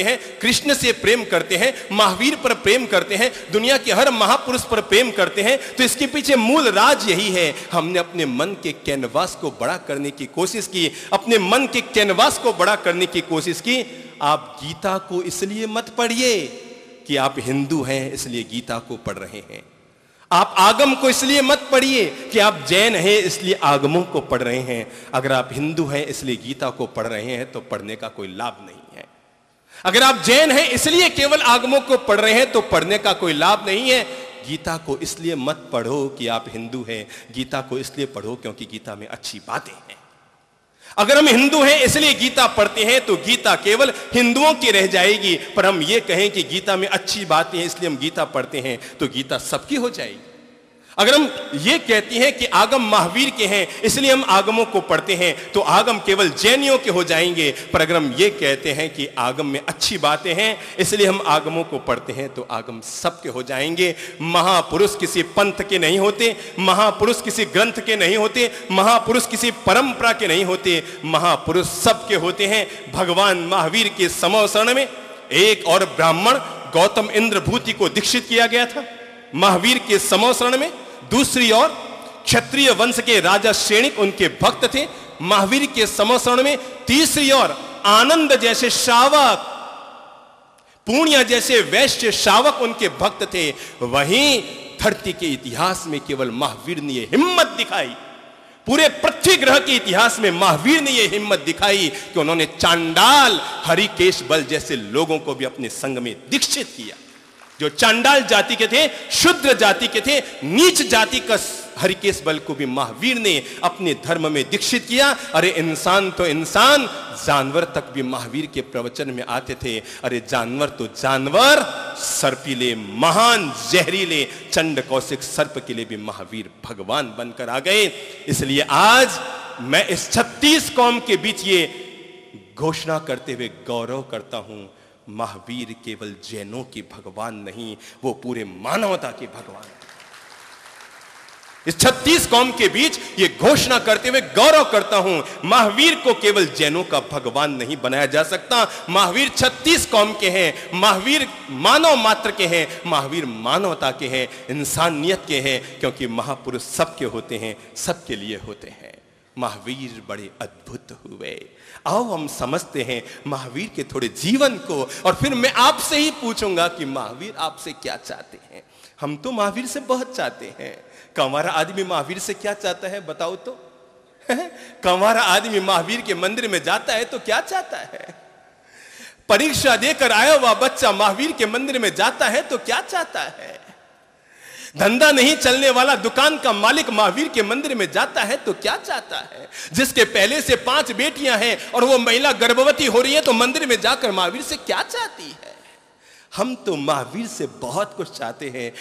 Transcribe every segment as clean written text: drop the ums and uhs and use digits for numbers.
हैं, कृष्ण से प्रेम करते हैं, महावीर पर प्रेम करते हैं, दुनिया के हर महापुरुष पर प्रेम करते हैं, तो इसके पीछे मूल राज यही है। हमने अपने मन के कैनवास को बड़ा करने की कोशिश की, अपने मन के कैनवास को बड़ा करने की कोशिश की। आप गीता को इसलिए मत पढ़िए कि आप हिंदू हैं इसलिए गीता को पढ़ रहे हैं। आप आगम को इसलिए मत पढ़िए कि आप जैन हैं इसलिए आगमों को पढ़ रहे हैं। अगर आप हिंदू हैं इसलिए गीता को पढ़ रहे हैं तो पढ़ने का कोई लाभ नहीं है। अगर आप जैन हैं इसलिए केवल आगमों को पढ़ रहे हैं तो पढ़ने का कोई लाभ नहीं है। गीता को इसलिए मत पढ़ो कि आप हिंदू हैं, गीता को इसलिए पढ़ो क्योंकि गीता में अच्छी बातें हैं। अगर हम हिंदू हैं इसलिए गीता पढ़ते हैं तो गीता केवल हिंदुओं की रह जाएगी, पर हम ये कहें कि गीता में अच्छी बातें हैं इसलिए हम गीता पढ़ते हैं तो गीता सबकी हो जाएगी। अगर हम ये कहती हैं कि आगम महावीर के हैं इसलिए हम आगमों को पढ़ते हैं तो आगम केवल जैनियों के हो जाएंगे। पर अगर हम ये कहते हैं कि आगम में अच्छी बातें हैं इसलिए हम आगमों को पढ़ते हैं तो आगम सबके हो जाएंगे। महापुरुष किसी पंथ के नहीं होते, महापुरुष किसी ग्रंथ के नहीं होते, महापुरुष किसी परंपरा के नहीं होते, महापुरुष सबके होते हैं। भगवान महावीर के समवसरण में एक और ब्राह्मण गौतम इंद्रभूति को दीक्षित किया गया था। महावीर के समवसरण में दूसरी ओर क्षत्रिय वंश के राजा श्रेणिक उनके भक्त थे। महावीर के समवसरण में तीसरी ओर आनंद जैसे शावक, पूर्णिया जैसे वैश्य शावक उनके भक्त थे। वहीं धरती के इतिहास में केवल महावीर ने यह हिम्मत दिखाई, पूरे पृथ्वी ग्रह के इतिहास में महावीर ने यह हिम्मत दिखाई कि उन्होंने चांडाल हरिकेश बल जैसे लोगों को भी अपने संग में दीक्षित किया। जो चांडाल जाति के थे, शूद्र जाति के थे, नीच जाति का हरिकेश बल को भी महावीर ने अपने धर्म में दीक्षित किया। अरे इंसान तो इंसान, जानवर तक भी महावीर के प्रवचन में आते थे। अरे जानवर तो जानवर, सर्पीले महान जहरीले चंड कौशिक सर्प के लिए भी महावीर भगवान बनकर आ गए। इसलिए आज मैं इस 36 कौम के बीच ये घोषणा करते हुए गौरव करता हूं, महावीर केवल जैनों के भगवान नहीं, वो पूरे मानवता के भगवान। इस 36 कौम के बीच ये घोषणा करते हुए गौरव करता हूं, महावीर को केवल जैनों का भगवान नहीं बनाया जा सकता। महावीर 36 कौम के हैं, महावीर मानव मात्र के हैं, महावीर मानवता के हैं, इंसानियत के हैं, क्योंकि महापुरुष सबके होते हैं, सबके लिए होते हैं। महावीर बड़े अद्भुत हुए। आओ हम समझते हैं महावीर के थोड़े जीवन को, और फिर मैं आपसे ही पूछूंगा कि महावीर आपसे क्या चाहते हैं। हम तो महावीर से बहुत चाहते हैं। कंवारा आदमी महावीर से क्या चाहता है बताओ तो? कंवारा आदमी महावीर के मंदिर में जाता है तो क्या चाहता है? परीक्षा देकर आया हुआ बच्चा महावीर के मंदिर में जाता है तो क्या चाहता है? धंधा नहीं चलने वाला दुकान का मालिक महावीर के मंदिर में जाता है तो क्या चाहता है? जिसके पहले से 5 बेटियां हैं और वो महिला गर्भवती हो रही है तो मंदिर में जाकर महावीर से क्या चाहती है? हम तो महावीर से बहुत कुछ चाहते हैं।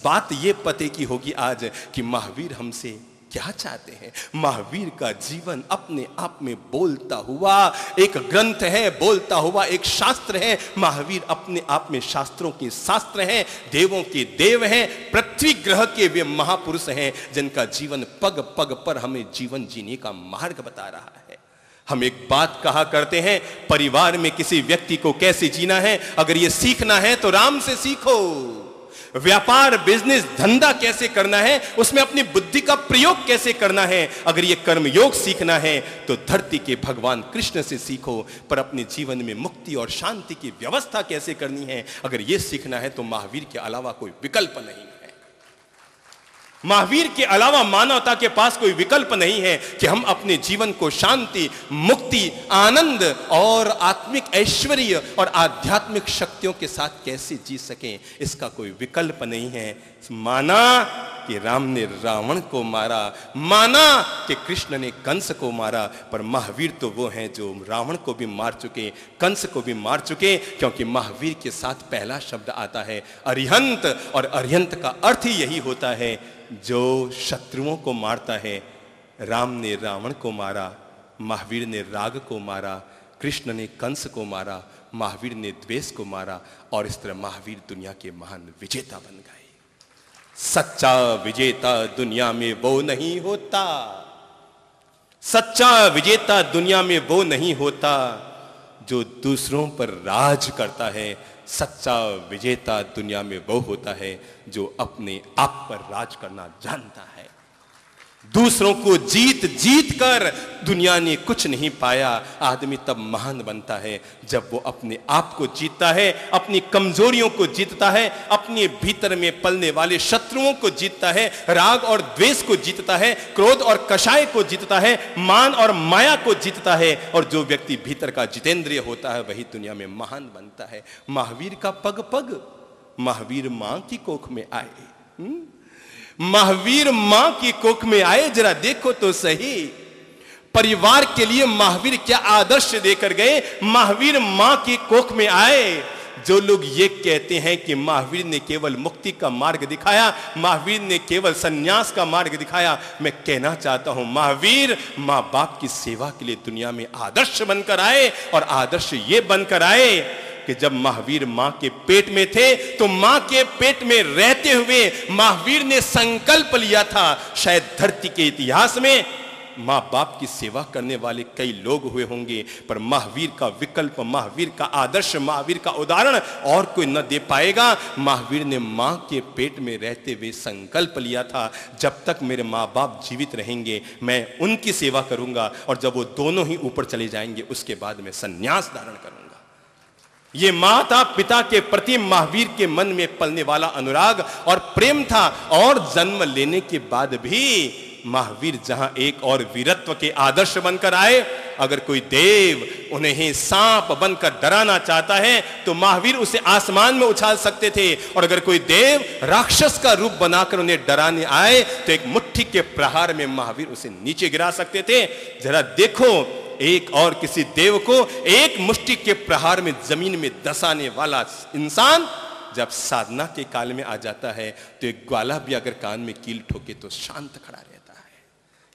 बात ये पते की होगी आज कि महावीर हमसे क्या चाहते हैं। महावीर का जीवन अपने आप में बोलता हुआ एक ग्रंथ है, बोलता हुआ एक शास्त्र है। महावीर अपने आप में शास्त्रों के शास्त्र हैं, देवों के देव हैं, पृथ्वी ग्रह के वे महापुरुष हैं जिनका जीवन पग पग पर हमें जीवन जीने का मार्ग बता रहा है। हम एक बात कहा करते हैं, परिवार में किसी व्यक्ति को कैसे जीना है, अगर ये सीखना है तो राम से सीखो। व्यापार, बिजनेस, धंधा कैसे करना है, उसमें अपनी बुद्धि का प्रयोग कैसे करना है, अगर ये कर्मयोग सीखना है तो धरती के भगवान कृष्ण से सीखो। पर अपने जीवन में मुक्ति और शांति की व्यवस्था कैसे करनी है, अगर ये सीखना है तो महावीर के अलावा कोई विकल्प नहीं है। महावीर के अलावा मानवता के पास कोई विकल्प नहीं है कि हम अपने जीवन को शांति, मुक्ति, आनंद और आत्मिक ऐश्वर्य और आध्यात्मिक शक्तियों के साथ कैसे जी सकें। इसका कोई विकल्प नहीं है। माना कि राम ने रावण को मारा, माना कि कृष्ण ने कंस को मारा, पर महावीर तो वो हैं जो रावण को भी मार चुके, कंस को भी मार चुके, क्योंकि महावीर के साथ पहला शब्द आता है अरिहंत, और अरिहंत का अर्थ ही यही होता है जो शत्रुओं को मारता है। राम ने रावण को मारा, महावीर ने राग को मारा, कृष्ण ने कंस को मारा, महावीर ने द्वेष को मारा, और इस तरह महावीर दुनिया के महान विजेता बन गए। सच्चा विजेता दुनिया में वो नहीं होता, सच्चा विजेता दुनिया में वो नहीं होता जो दूसरों पर राज करता है, सच्चा विजेता दुनिया में वो होता है जो अपने आप पर राज करना जानता है। दूसरों को जीत जीत कर दुनिया ने कुछ नहीं पाया। आदमी तब महान बनता है जब वो अपने आप को जीतता है, अपनी कमजोरियों को जीतता है, अपने भीतर में पलने वाले शत्रुओं को जीतता है, राग और द्वेष को जीतता है, क्रोध और कषाय को जीतता है, मान और माया को जीतता है। और जो व्यक्ति भीतर का जितेंद्रिय होता है वही दुनिया में महान बनता है। महावीर का पग पग महावीर मां की कोख में आए। महावीर मां की कोख में आए, जरा देखो तो सही परिवार के लिए महावीर क्या आदर्श देकर गए। महावीर मां की कोख में आए। जो लोग ये कहते हैं कि महावीर ने केवल मुक्ति का मार्ग दिखाया, महावीर ने केवल सन्यास का मार्ग दिखाया, मैं कहना चाहता हूं महावीर मां बाप की सेवा के लिए दुनिया में आदर्श बनकर आए। और आदर्श ये बनकर आए कि जब महावीर मां के पेट में थे तो मां के पेट में रहते हुए महावीर ने संकल्प लिया था, शायद धरती के इतिहास में मां बाप की सेवा करने वाले कई लोग हुए होंगे, पर महावीर का विकल्प, महावीर का आदर्श, महावीर का उदाहरण और कोई न दे पाएगा। महावीर ने मां के पेट में रहते हुए संकल्प लिया था, जब तक मेरे मां बाप जीवित रहेंगे मैं उनकी सेवा करूंगा, और जब वो दोनों ही ऊपर चले जाएंगे उसके बाद मैं संन्यास धारण करूंगा। ये माता पिता के प्रति महावीर के मन में पलने वाला अनुराग और प्रेम था। और जन्म लेने के बाद भी महावीर जहां एक और वीरत्व के आदर्श बनकर आए, अगर कोई देव उन्हें सांप बनकर डराना चाहता है तो महावीर उसे आसमान में उछाल सकते थे, और अगर कोई देव राक्षस का रूप बनाकर उन्हें डराने आए तो एक मुट्ठी के प्रहार में महावीर उसे नीचे गिरा सकते थे। जरा देखो, एक और किसी देव को एक मुट्ठी के प्रहार में जमीन में दसाने वाला इंसान जब साधना के काल में आ जाता है तो एक ग्वाला भी अगर कान में कील ठोके तो शांत खड़ा रहता है।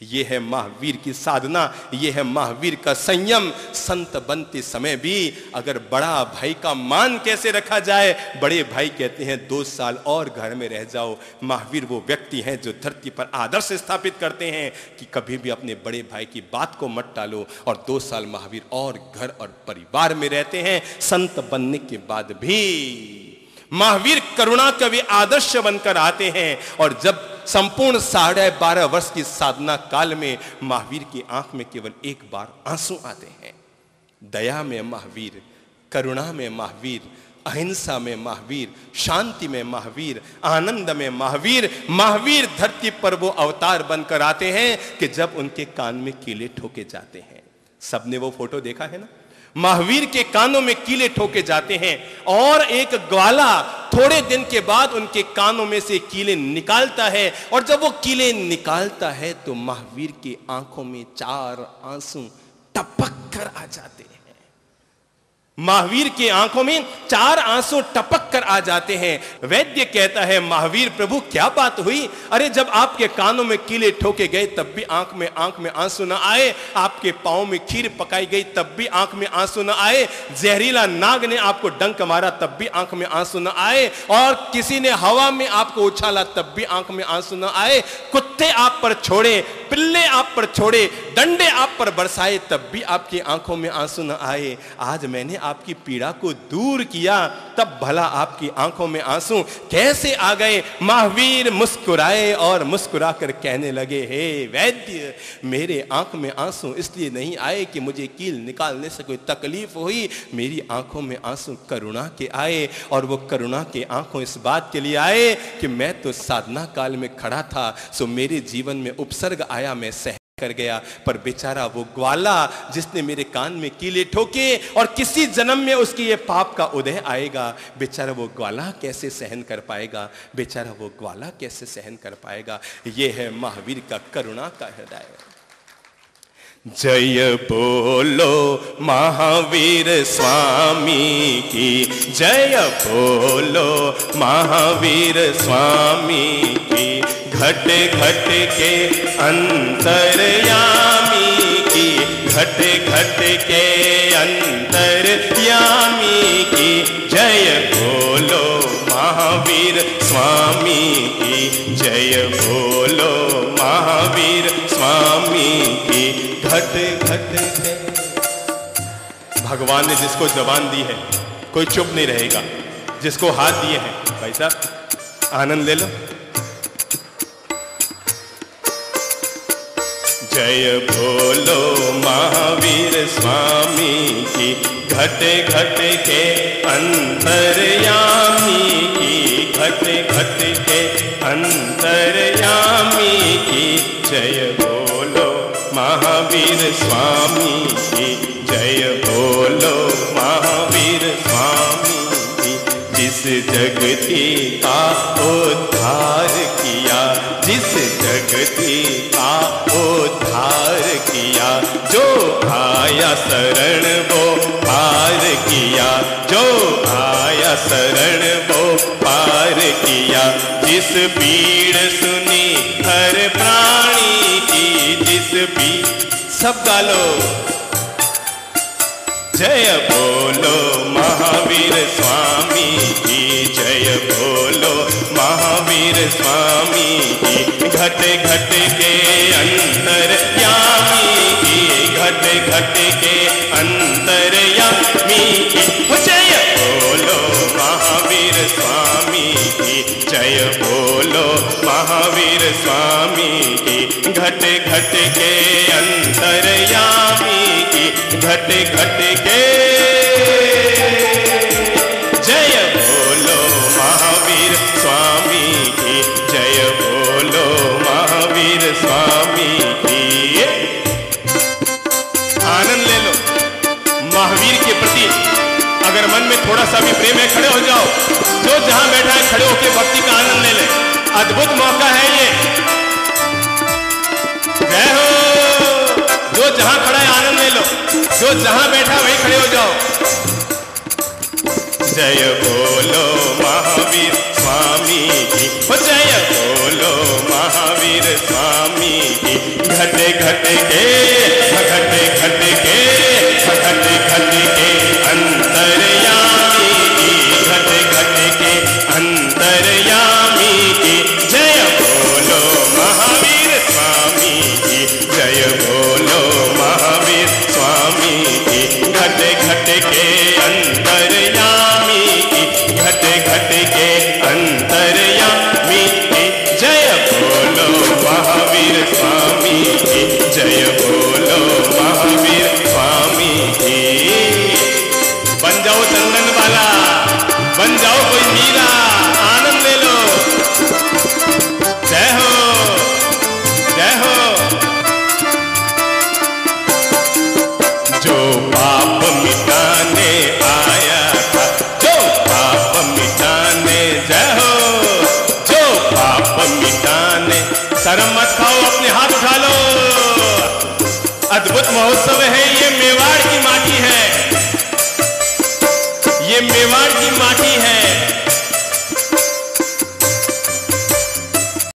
यह है महावीर की साधना, यह है महावीर का संयम। संत बनते समय भी अगर बड़ा भाई का मान कैसे रखा जाए, बड़े भाई कहते हैं 2 साल और घर में रह जाओ। महावीर वो व्यक्ति हैं जो धरती पर आदर्श स्थापित करते हैं कि कभी भी अपने बड़े भाई की बात को मत टालो, और 2 साल महावीर और घर और परिवार में रहते हैं। संत बनने के बाद भी महावीर करुणा का भी आदर्श बनकर आते हैं, और जब संपूर्ण 12.5 वर्ष की साधना काल में महावीर की आंख में केवल एक बार आंसू आते हैं। दया में महावीर, करुणा में महावीर, अहिंसा में महावीर, शांति में महावीर, आनंद में महावीर। महावीर धरती पर वो अवतार बनकर आते हैं कि जब उनके कान में कीले ठोके जाते हैं। सबने वो फोटो देखा है ना, महावीर के कानों में कीले ठोके जाते हैं, और एक ग्वाला थोड़े दिन के बाद उनके कानों में से कीले निकालता है, और जब वो कीले निकालता है तो महावीर की आंखों में 4 आंसू टपक कर आ जाते हैं। महावीर की आंखों में 4 आंसू टपक कर आ जाते हैं। वैद्य कहता है, महावीर प्रभु क्या बात हुई? अरे जब आपके कानों में कीले ठोके गए तब भी आंख में आंसू न आए, आपके पांव में खीर पकाई गई तब भी आंख में आंसू न आए, जहरीला नाग ने आपको डंक मारा तब भी आंख में आंसू न आए, और किसी ने हवा में आपको उछाला तब भी आंख में आंसू न आए, कुत्ते आप पर छोड़े, पिल्ले आप पर छोड़े, डंडे आप पर बरसाए तब भी आपकी आंखों में आंसू न आए। आज मैंने आपकी पीड़ा को दूर किया तब भला आपकी आंखों में आंसू कैसे आ गए? महावीर मुस्कुराए और मुस्कुराकर कहने लगे, हे वैद्य, मेरे आंख में आंसू इसलिए नहीं आए कि मुझे कील निकालने से कोई तकलीफ हुई, मेरी आंखों में आंसू करुणा के आए, और वो करुणा के आंखों इस बात के लिए आए कि मैं तो साधना काल में खड़ा था, सो मेरे जीवन में उपसर्ग आया, मैं सह कर गया, पर बेचारा वो ग्वाला जिसने मेरे कान में कीले ठोके और किसी जन्म में उसकी ये पाप का उदय आएगा, बेचारा वो ग्वाला कैसे सहन कर पाएगा? बेचारा वो ग्वाला कैसे सहन कर पाएगा? ये है महावीर का करुणा का हृदय। जय बोलो महावीर स्वामी की, जय बोलो महावीर स्वामी की, घट घट के अंतर्यामी की, घट घट के अंतर्यामी की, जय बोलो महावीर स्वामी की, जय बोलो महावीर स्वामी की, घट घट के। भगवान ने जिसको जबान दी है कोई चुप नहीं रहेगा, जिसको हाथ दिए हैं भाई साहब आनंद ले लो। जय बोलो महावीर स्वामी की, घटे घटे के अंतर्यामी की, घटे घटे के अंतर्यामी की। जय बोलो महावीर स्वामी की, जय बोलो महावीर स्वामी की। जिस जगती का उद्धार किया, जिस जगती का उद्धार किया, जो आया शरण वो पार किया, जो आया शरण वो पार किया। जिस पीड़ सुनी हर प्राणी की, जिस पीड़ सब गालो। जय बोलो महावीर स्वामी की, जय बोलो महावीर स्वामी की। घटे घटे के अंतर्यामी की, घटे घटे के अंतर्यामी की। जय बोलो महावीर स्वामी की, जय बोलो महावीर स्वामी की। घटे घटे के अंतर्यामी की, घटे घटे के। जय बोलो महावीर स्वामी की, जय बोलो महावीर स्वामी की। आनंद ले लो महावीर के प्रति। अगर मन में थोड़ा सा भी प्रेम है, खड़े हो जाओ। जो जहां बैठा है खड़े होकर भक्ति का आनंद ले ले। अद्भुत मौका है ये। जय हो। जो जहां खड़ा है आनंद ले लो, जो जहां बैठा वहीं खड़े हो जाओ। जय बोलो महावीर स्वामी की, जय बोलो महावीर स्वामी की। घटे घटे के, घटे घटे के, घटे घटे के अंतर्यामी की, घटे घटे के अंतर्यामी की। जय बोलो महावीर स्वामी की, जय बोलो महावीर स्वामी की। घटे घटे के अंतर्यामी की, घटे घटे के अंतर्यामी की। जय बोलो महावीर स्वामी की, जय बोलो महावीर स्वामी की। बन जाओ चंदन वाला, बन जाओ कोई मीरा, आनंद ले लो। जय हो, जय हो। जो पाप मिटाने आया था, जो पाप मिटाने, जय हो, जो पाप मिटाने। शर्म मत खाओ, अपने हाथ उठा लो। अद्भुत महोत्सव है ये, मेवाड़ की माटी है, ये मेवाड़ की माटी है।